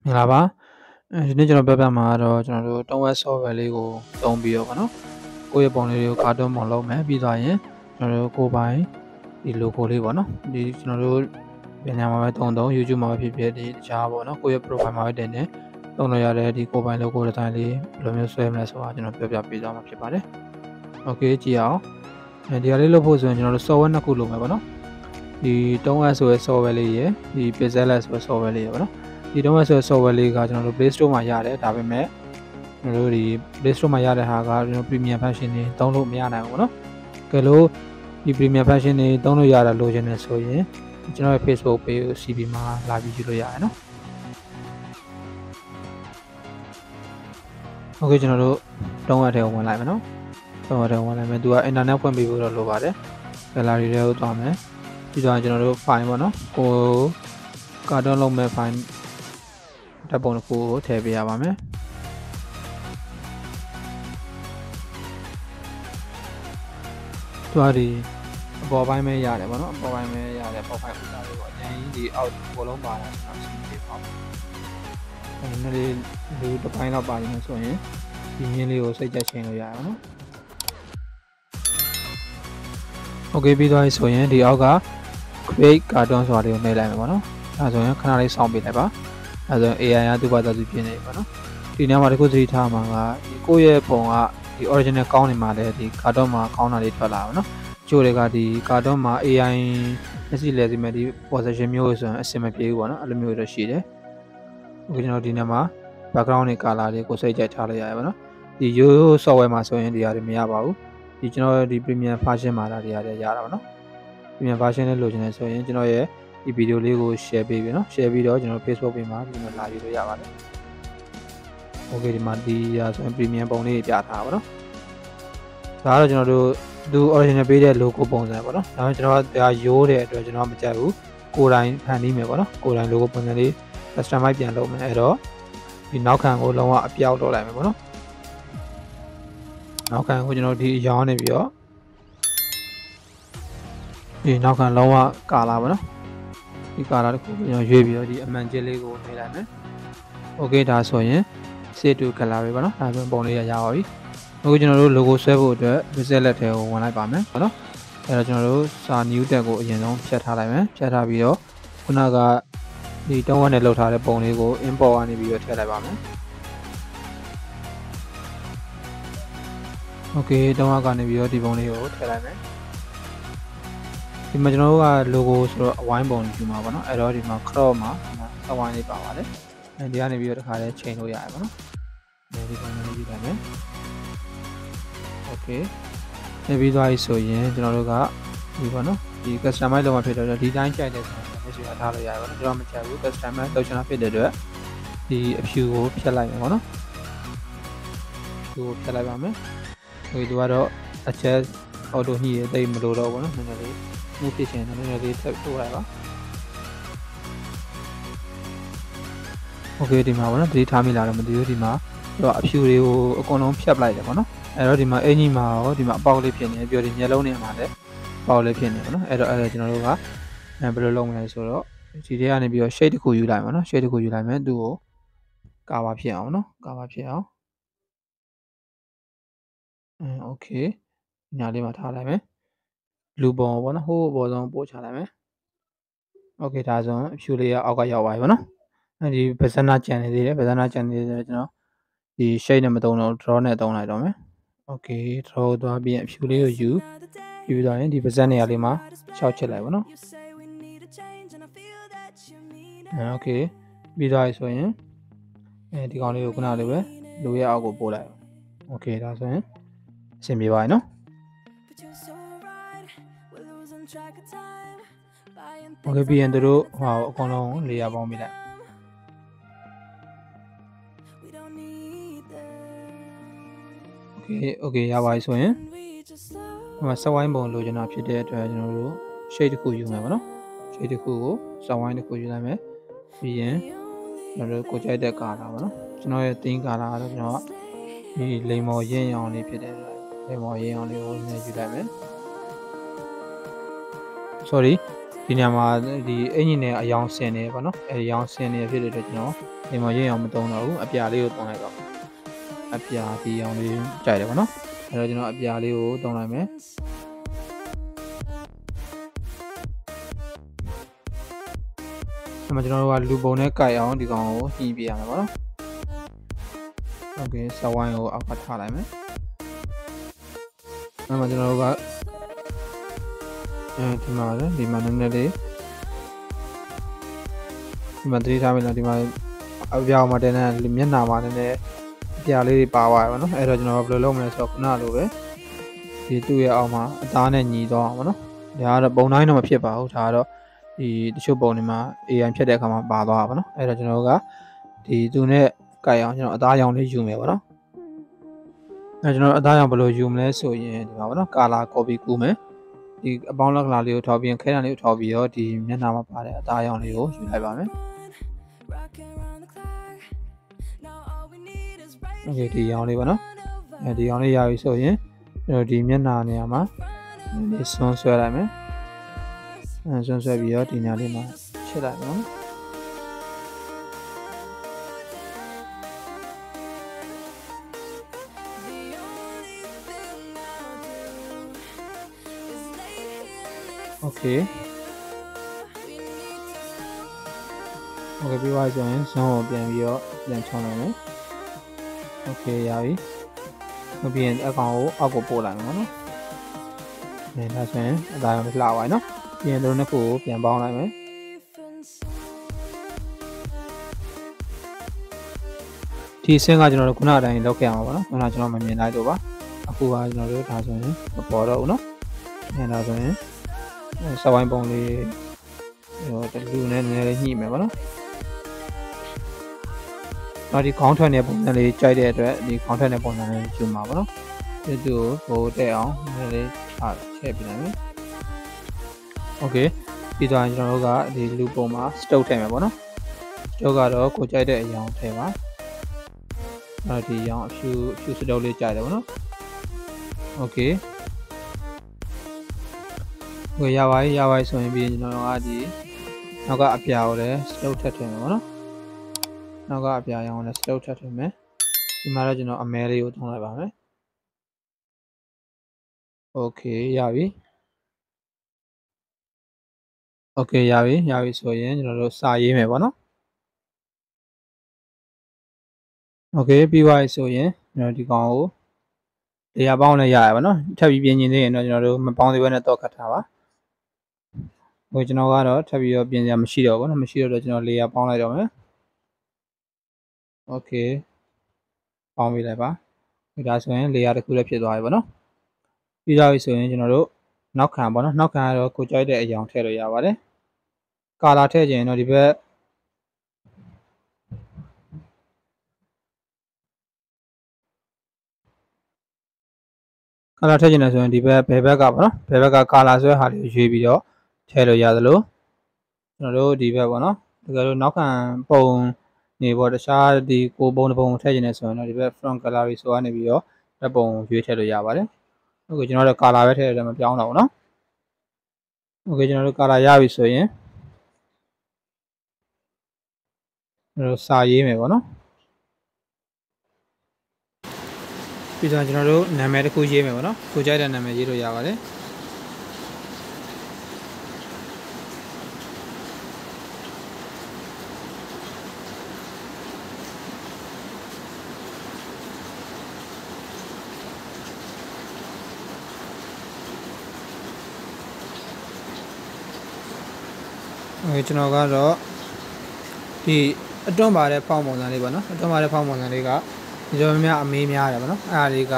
မင်္ဂလာပါဒီနေ့ကျွန်တော်ပြောပြမှာတော့ကျွန်တော်တို့ Toonweb software လေးကိုသုံးပြီးတော့ဗောနော်ကိုယ့်ရဲ့ပုံလေးတွေကို cartoon ပုံလုပ်မယ်ပြီးသွားရင်ကျွန်တော်တို့ကိုယ်ပိုင်ဒီ logo လေးဗောနော်ဒီကျွန်တော်တို့ပြန်ညာမှာပဲသုံး YouTube မှာပဲဖြစ်ဖြစ်ဒီတခြားဗောနော်ကိုယ့်ရဲ့ profile မှာပဲတင်နေသုံးလို့ရတဲ့ဒီကိုယ်ပိုင် logo ဒီဇိုင်းလေးဘယ်လိုမျိုးဆွဲမလဲဆိုတာကျွန်တော်ပြောပြပေးသွားမှာဖြစ်ပါတယ် Okay ကြည့်အောင်ဒီဟာလေးလုပ်ဖို့ဆိုရင်ကျွန်တော်တို့ software နှစ်ခုလုပ်မယ်ဗောနော်ဒီ Toonweb ဆိုတဲ့ software လေးရယ်ဒီ Pixellab ဆိုတဲ့ software လေးရယ်ဗောနော်ဒီတော့ဆို software လေးကကျွန်တော်တို့ Play Store မှာရတယ်ဒါပေမဲ့ကျွန်တော်တို့ဒီ Play Store မှာရတဲ့ဟာကကျွန်တော် Premium version တွေသုံးလို့မရနိုင်ဘူးပေါ့နော်။ကဲလို့ဒီ Premium version တွေသုံးလို့ရတာလိုချင်တယ်ဆိုရင်ကျွန်တော်ရဲ့ Facebook page ကို CB မှာလာပြီးကြည့်လို့ရတယ်နော်။ Okay ကျွန်တော်တို့တုံးရတဲ့ဝင်လိုက်မယ်နော်။တုံးရတဲ့ဝင်လိုက်မယ်သူက internet ဖွင့်ပေးဖို့တော့လိုပါတယ်။ gallery တွေကိုသွားမယ်။ပြီးတော့ကျွန်တော်တို့ file ပေါ့နော်။ကိုcartoon လုပ်မဲ့ fileဓာတ်ပုံတစ်ခုကိုထည့်ပေးရပါမယ်သူကဒီအပေါ်ပိုင်းပဲရတယ်ဗောနော်အပေါ်ပိုင်းပဲရတယ်ပေါ်ပိုင်းဥစ္စာတွေပေါ့အရင်ဒီအောက်ဘောလုံးပါတာကျွန်တော်ရှင်းပြပါမယ်အဲဒီနေ့လေးလူတစ်ပိုင်းလောက်ပါနေလို့ဆိုရင်ဒီမြင်းလေးကိုစိတ်ကြချင်းလို့ရအောင်နော်โอเคပြီးသွားပြီဆိုရင်ဒီအောက်က create cartoon ဆိုတာလေးကိုနှိပ်လိုက်မယ်ဗောနော်အဲဆိုရင်ခဏလေးစောင့်ပေးလိုက်ပါအဲဆိုရင် AI ကသူ့ဘာသာသူပြင်နေပါနော်ဒီနေရာမှာတခုသတိထားမှာကဒီကိုယ့်ရဲ့ပုံကဒီ original ကောင်းနေမှာလည်းဒီ cartoon မှာကောင်းတာလေးထွက်လာပါနော်ကျိုးတွေကဒီ cartoon မှာ AI မျက်စိလဲစီမဲ့ဒီ position မျိုးဆိုရင်အဆင်မပြေဘူးပေါ့နော်အဲ့လိုမျိုးတော့ရှိတယ်အခုကျွန်တော်ဒီနေရာမှာ background တွေ color တွေကိုစိတ်ကြိုက်ထားလိုက်ရတယ်ပေါ့နော်ဒီရိုး software မှာဆိုရင်ဒီဟာတွေမရပါဘူးဒီကျွန်တော်ဒီ premium version မှာဒါတွေရတာပေါ့နော် premium version လေးလိုချင်တယ်ဆိုရင်ကျွန်တော်ရဲ့ဒီဗီဒီယိုလေးကို share ပေးပြီနော် share ပြီးတော့ကျွန်တော် Facebook page မှာဒီမှာလာယူလို့ရပါတယ် Okay ဒီမှာဒီဟာဆိုရင် premium ပုံလေးပြထားပါတော့ဒါကတော့ကျွန်တော်တို့သူ original ပေးတဲ့ logo ပုံစံပေါ့နော်ဒါပေမဲ့ကျွန်တော်ကဒါရိုးတဲ့အတွက်ကျွန်တော်မကြိုက်ဘူးကိုယ်တိုင်ဖန်တီးမယ်ပေါ့နော်ကိုယ်တိုင် logo ပုံစံလေး customize ပြန်လုပ်မယ်အဲ့တော့ဒီနောက်ခံကိုလုံးဝအပြောက်လုပ်လိုက်မယ်ပေါ့နော်နောက်ခံကိုကျွန်တော်ဒီရောင်းနေပြီးတော့ဒီနောက်ခံလုံးဝကာလာပေါ့နော်ဒီကာလာတစ်ခုကျွန်တော်ရွေးပြီးတော့ဒီအမှန်ကျစ်လေးကိုနှိပ်လိုက်မယ် Okay ဒါဆိုရင် save to gallery ပေါ့နော်ဒါဆိုရင်ပုံလေးရပါပြီအခုကျွန်တော်တို့ logo ဆွဲဖို့အတွက် Pixellab ထဲကိုဝင်လိုက်ပါမယ်ဟုတ်နော်အဲ့တော့ကျွန်တော်တို့စာ new tab ကိုအရင်ဆုံးဖြတ်ထားလိုက်မယ်ဖြတ်ထားပြီးတော့ခုနကဒီတုံးဝက်နဲ့လောက်ထားတဲ့ပုံလေးကို import ကနေပြီးတော့ထည့်လိုက်ပါမယ် Okay တုံးဝက်ကနေပြီးတော့ဒီပုံလေးကိုထည့်လိုက်မယ်ဒီမှာကျွန်တော်တို့က logo ဆိုတော့အဝိုင်းပုံယူမှာပေါ့နော်အဲ့တော့ဒီမှာ crop မှာအဝိုင်းလေးပါပါတယ်အဲဒီကနေပြီးတော့တခါလေးချိန်လို့ရတယ်ပေါ့နော်ဒီပုံလေးယူလိုက်မယ် Okay ပြီးသွားပြီဆိုရင်ကျွန်တော်တို့ကဒီပေါ့နော်ဒီ customize လုပ်မှဖြစ်တော့ဒီတိုင်းကြိုက်တဲ့ဆိုရင်မရှိရထားလို့ရတယ်ပေါ့နော်ကျွန်တော်မကြိုက်ဘူး customize လုပ်ချင်တာဖြစ်တဲ့အတွက်ဒီအဖြူကိုဖြတ်လိုက်မယ်ပေါ့နော်ဒီကိုဖြတ်လိုက်ပါမယ်ဒီကတော့အချက် auto ညှိရတိတ်မလို့တော့ဘူးနော်နည်းနည်းလေးမှုဖြစ်ချင်တယ်နည်းနည်းလေးထပ်ထိုးလိုက်ပါ Okay ဒီမှာပေါ့နော်သတိထားမိလားတော့မသိဘူးဒီမှာတော့အဖြူတွေကိုအကုန်လုံးဖြတ်ပလိုက်တယ်ပေါ့နော်အဲ့တော့ဒီမှာအင်ကြီးမှာရောဒီမှာအပေါက်လေးဖြစ်နေပြီးတော့ဒီမျက်လုံးတွေမှာလည်းအပေါက်လေးဖြစ်နေပေါ့နော်အဲ့တော့ကျွန်တော်တို့ကဘယ်လိုလုပ်မလဲဆိုတော့ဒီထဲကနေပြီးတော့ shade တစ်ခုယူလိုက်မှာနော် shade တစ်ခုယူလိုက်မယ်သူ့ကိုကာဗာဖြစ်အောင်နော်ကာဗာဖြစ်အောင်Okay ညာလေးမှာထားလိုက်မယ်လူပုံပေါ့နော်ဟိုးဘောဆုံးပို့ချလိုက်မယ် Okay ဒါဆိုအဖြူလေးကအောက်ကရောက်သွားပြီပေါ့နော်ဒီဗဇနာကြံနေသေးတယ်ဗဇနာကြံနေသေးတယ်ကျွန်တော်ဒီ shade နဲ့မသုံးတော့ draw နဲ့သုံးလိုက်တော့မယ် Okay draw သွားပြီးအဖြူလေးကိုယူပြီးသွားရင်ဒီဗဇက်နေရာလေးမှာ6ချက်လိုက်ပါနော်Okay ပြီးသွားပြီဆိုရင်ဒီကောင်လေးကိုခုနလေးပဲလူရဲ့အောက်ကိုပို့လိုက် Okay ဒါဆိုရင်အဆင်ပြေပါပြီနော် Okay ပြီးရင်တို့ဟိုအကုန်လုံးလေယာပေါင်းပေးလိုက်Okay ရပါပြီဆိုရင်ဟိုမှာစဝိုင်းပုံလိုချင်တာဖြစ်တဲ့အတွက်ကျွန်တော်တို့ shade တစ်ခုယူမယ်ပေါ့နော် shade တစ်ခုကိုစဝိုင်းတစ်ခုယူလိုက်မယ်ပြီးရင်ကျွန်တော်တို့ကိုကြိုက်တဲ့ color ပေါ့နော်ကျွန်တော်ရဲ့ theme color ကတော့ကျွန်တော်ကဒီလိမ်မော်ရင်းရောင်လေးဖြစ်တဲ့လိမ်မော်ရင်းရောင်လေးကိုနည်းယူလိုက်မယ် Sorry ဒီနေရာမှာဒီအင်ဂျင်နဲ့အယောင်ဆင်နေပေါ့နော်အဲအယောင်ဆင်နေဖြစ်တဲ့အတွက်ကျွန်တော် ဒီမှာရင်းအောင်မတုံးတော့ဘူးအပြာလေးကိုတုံးလိုက်တော့အပြာဒီအောင်လေးကြိုက်တယ်ပေါ့နော်အဲ့တော့ကျွန်တော်အပြာလေးကိုတုံးလိုက်မယ်အဲ့မှာကျွန်တော်တို့ကလူပုံနဲ့ကြိုက်အောင်ဒီကောင်ကိုညှိပြရမယ်ပေါ့နော်โอเคစဝိုင်းကိုအောက်ကထားလိုက်မယ်အဲ့မှာကျွန်တော်တို့ကဒီမှာလည်းဒီမှာနည်းနည်းလေးဒီမှာသတိထားမယ်နော်ဒီမှာအပြာမှာတင်းတဲ့မျက်နှာမှာနည်းနည်းအပြာလေးတွေပါသွားရပါတော့အဲ့တော့ကျွန်တော်ဘယ်လိုလုပ်မလဲဆိုတော့ခုနလိုပဲဒီသူ့ရဲ့အောက်မှာအသားနဲ့ညီသွားအောင်ပေါ့နော်ဒါကတော့ပုံတိုင်းတော့မဖြစ်ပါဘူးဒါကတော့ဒီတချို့ပုံတွေမှာ AI ဖြတ်တဲ့အခါမှာပါသွားတာပေါ့နော်အဲ့တော့ကျွန်တော်တို့ကဒီသူနဲ့ကြိုက်အောင်ကျွန်တော်အသားရောင်လေးယူမယ်ပေါ့နော်အဲ့ကျွန်တော်အသားရောင်ဘယ်လိုယူမလဲဆိုရင်ဒီမှာပေါ့နော် color copy ကူးမယ်ဒီအပေါင်းလက္ခဏာလေးကိုထောက်ပြီးခဲတံလေးကိုထောက်ပြီးတော့ဒီမျက်နှာမှာပါတဲ့အသားရောင်လေးကိုယူလိုက်ပါမယ်โอเคဒီရောင်လေးပေါ့နော်အဲဒီရောင်လေးရပြီဆိုရင်ကျွန်တော်ဒီမျက်နှာနေရာမှာဒီဆွန်းဆွဲလိုက်မယ်ဆွန်းဆွဲပြီးတော့ဒီနေရာလေးမှာချစ်လိုက်နော်โอเคပြီးသွားဆိုရင်ဇွန်းကိုပြန်ပြီးတော့ပြန်ချောင်းလိုက်မယ်โอเคရပြီပြီးရင်အကောင်ကိုအောက်ကိုပို့လိုက်မယ်နော်ဒါဆိုရင်အသားရောင်လှသွားပြီနော်ပြီးရင်တို့နှစ်ခုကိုပြန်ပေါင်းလိုက်မယ်ဒီအဆင့်ကကျွန်တော်တို့ခုနအတိုင်းလောက်ခဲ့အောင်ပါနော်ခုနကျွန်တော်မမြင်လိုက်တော့ပါအခုကကျွန်တော်တို့ဒါဆိုရင်မပေါ်တော့ဘူးနော်ဒါဆိုရင်စဝိုင်းပုံလေးဟိုတလူနဲ့နည်းနည်းလေးညှိမယ်ပါနော်ဒီခေါင်းထွက်တဲ့ပုံစံလေးကြိုက်တဲ့အတွက်ဒီခေါင်းထွက်တဲ့ပုံစံလေးယူမှာပါနော်ဒီသူကိုဟိုတက်အောင်နည်းနည်းလေးထည့်ပြလိုက်မယ်โอเคပြီးတော့ကျွန်တော်တို့ကဒီလူပုံမှာစတုတ်ထည့်မယ်ပေါ့နော်စတုတ်ကတော့ကိုကြိုက်တဲ့အရောင်ထည့်ပါဒီရောင်အဖြူစတုတ်လေးကြိုက်တယ်ပေါ့နော်โอเคရပါပြီဆိုရင်ပြီးရင်ကျွန်တော်တို့ကဒီနောက်က အပြာကိုလည်းစတုတ်ထည့်ထည့်မယ်ပေါ့နော်နောက်က အပြာရောင်လည်းစတုတ်ထည့်ထည့်မယ်ဒီမှာတော့ကျွန်တော်အမဲလေးကိုထုံးလိုက်ပါမယ်โอเคရပြီโอเคရပြီဆိုရင်ကျွန်တော်တို့စာရေးမယ်ပေါ့နော်โอเคပြီးသွားပြီဆိုရင်ကျွန်တော်ဒီကောင်ကိုတရားပေါင်းလည်းရရပါတော့ထပ်ပြီးပြင်ရင်သေးရင်တော့ကျွန်တော်တို့မပေါင်းသေးဘဲနဲ့တော့ခတ်ထားပါဟိုကျွန်တော်ကတော့ထပ်ပြီးတော့ပြင်စရာမရှိတော့ဘူးเนาะမရှိတော့ကျွန်တော်လေယာပေါင်းလိုက်တော့မယ်โอเคပေါင်းပေးလိုက်ပါဒါဆိုရင်လေယာတစ်ခုလည်းဖြစ်သွားပြီပေါ့နော်ပြီးသွားပြီဆိုရင်ကျွန်တော်တို့နောက်ခံပေါ့နော်နောက်ခံကတော့ကိုကြိုက်တဲ့အရောင်ထည့်လို့ရပါတယ်ကာလာထည့်ခြင်းတော့ဒီဘက်ကာလာထည့်ခြင်းလည်းဆိုရင်ဒီဘက်ဘယ်ဘက်ကပေါ့နော်ဘယ်ဘက်ကကာလာဆွဲဟာလေးကိုရွေးပြီးတော့ထည့်လို့ရသလိုကျွန်တော်တို့ဒီဘက်ပေါ့နော်တကယ်လို့နောက်ခံပုံနေပေါ့တခြားဒီကိုပုံတစ်ပုံထည့်ခြင်းနဲ့ဆိုရင်တော့ဒီဘက် front gallery ဆိုကနေပြီးတော့ဓာတ်ပုံရွေးထည့်လို့ရပါတယ်ဟုတ်ကဲ့ကျွန်တော်တို့ကာလာပဲထည့်ရတယ်မပြောင်းတော့ဘူးเนาะဟုတ်ကဲ့ကျွန်တော်တို့ကာလာရပြီဆိုရင်ကျွန်တော်စာရေးမယ်ပေါ့နော်ပြီးတော့ကျွန်တော်တို့နာမည်တစ်ခုရေးမယ်ပေါ့နော်ကိုကြိုက်တဲ့နာမည်ရေးလို့ရပါတယ်ကျွန်တော်ကတော့ဒီအတွန်းပါတဲ့ဖောင်းပုံစံလေးပေါ့နော်အတွန်းပါတဲ့ဖောင်းပုံစံလေးကဒီလိုများအမေးများတယ်ပေါ့နော်အဲ့ဒါလေးက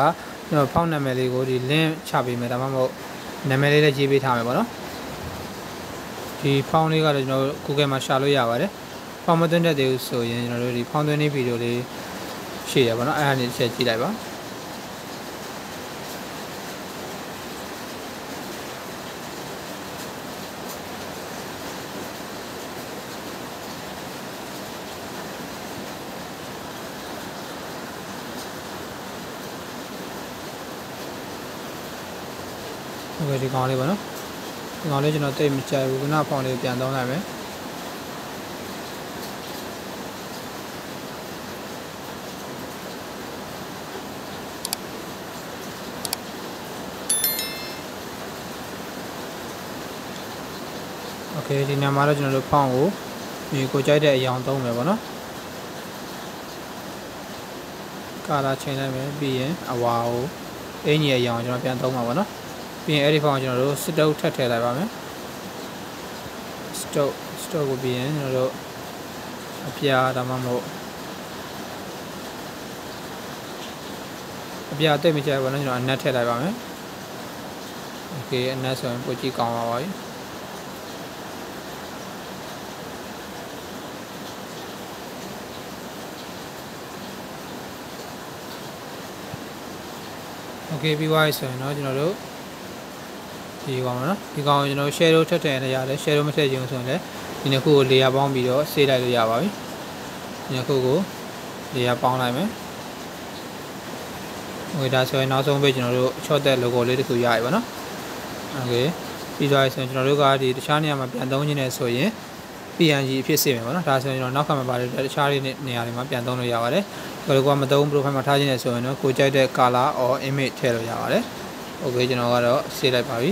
ကျွန်တော်ဖောင်းနာမည်လေးကိုဒီ link ချပေးမယ်ဒါမှမဟုတ်နာမည်လေးလည်းရေးပေးထားမယ်ပေါ့နော်ဒီဖောင်းလေးကတော့ကျွန်တော် Google မှာရှာလို့ရပါတယ်ဖောင်းမသွင်းတတ်သေးဘူးဆိုရင်ကျွန်တော်တို့ဒီဖောင်းသွင်းနေဗီဒီယိုလေးရှေ့ရပါတော့အဲ့ဒါလေးချက်ကြည့်လိုက်ပါဟုတ်ကဲ့ဒီကောင်လေးပေါ့နော်ဒီကောင်လေးကျွန်တော်တိတ်မကြိုက်ဘူးခုနဖောင်းလေးပြန်သုံးလိုက်မယ် Okay ဒီနေရာမှာတော့ကျွန်တော်တို့ဖောင်းကိုဒီကိုကြိုက်တဲ့အရောင်သုံးမယ်ပေါ့နော်ကာလာချိန်လိုက်မယ်ပြီးရင်အဝါကိုအင်ကြီးအရောင်ကျွန်တော်ပြန်သုံးမှာပေါ့နော်ပြီးရင်အဲ့ဒီဖောင်းကိုကျွန်တော်တို့စတုတ်ထပ်ထည့်လိုက်ပါမယ်စတုတ်ကိုပြီးရင်ကျွန်တော်တို့အပြာဒါမှမဟုတ်အပြာတိတ်မကြိုက်ဘူးနော်ကျွန်တော်အနက်ထည့်လိုက်ပါမယ်โอเคအနက်ဆိုရင်ပိုကြည့်ကောင်းပါပါပြီโอเคပြီးသွားပြီဆိုရင်တော့ကျွန်တော်တို့ဒီကောင်ပါနော်ဒီကောင်ကိုကျွန်တော် shadow ထပ်ထည့်နေရတယ် shadow မထည့်ချင်ဆိုရင်လည်းဒီနှစ်ခုကို layer ပေါင်းပြီးတော့ save လိုက်လို့ရပါပြီဒီနှစ်ခုကို layer ပေါင်းလိုက်မယ်โอเคဒါဆိုရင်နောက်ဆုံးပဲကျွန်တော်တို့ short တဲ့ logo လေးတစ်ခုရပြီပါနော်โอเคပြီးသွားပြီဆိုရင်ကျွန်တော်တို့ကဒီတခြားနေရာမှာပြန်သုံးခြင်းနဲ့ဆိုရင် PNG အဖြစ်စေမယ်ပေါ့နော်ဒါဆိုရင်ကျွန်တော်နောက်ခါမှာပါတယ်တခြားနေရာတွေမှာပြန်သုံးလို့ရပါတယ်ဒါလိုကမသုံး profile မှာထားခြင်းနဲ့ဆိုရင်တော့ကိုကြိုက်တဲ့ color or image ထည့်လို့ရပါတယ်โอเคကျွန်တော်ကတော့ save လိုက်ပါပြီ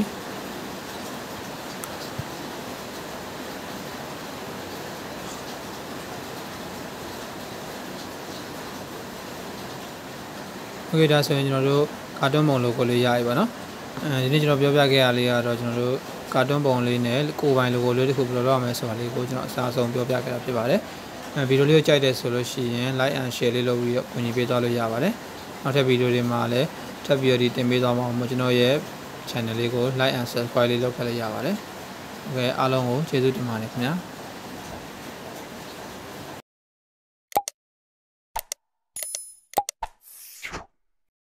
โอเคဒါဆိုရင်ကျွန်တော်တို့ကာတွန်းပုံ logo လေးရပြီပါနော်ဒီနေ့ကျွန်တော်ပြောပြခဲ့ရလေးကတော့ကျွန်တော်တို့ကာတွန်းပုံလေးနဲ့ကိုယ်ပိုင် logo လေးတစ်ခုဘယ်လိုလုပ်ရမလဲဆိုတာလေးကိုကျွန်တော်အစားဆုံးပြောပြခဲ့တာဖြစ်ပါတယ်ဗီဒီယိုလေးကိုကြိုက်တယ်ဆိုလို့ရှိရင် like and share လေးလုပ်ပြီးတော့ဝင်ပေးသွားလို့ရပါတယ်နောက်ထပ်ဗီဒီယိုတွေမှာလည်းထပ်ပြီးတော့တင်ပေးသွားမှာမို့ကျွန်တော်ရဲ့ channel လေးကို like and subscribe လေးလုပ်ခဲ့လို့ရပါတယ်โอเคအားလုံးကိုကျေးဇူးတင်ပါတယ်ခင်ဗျာ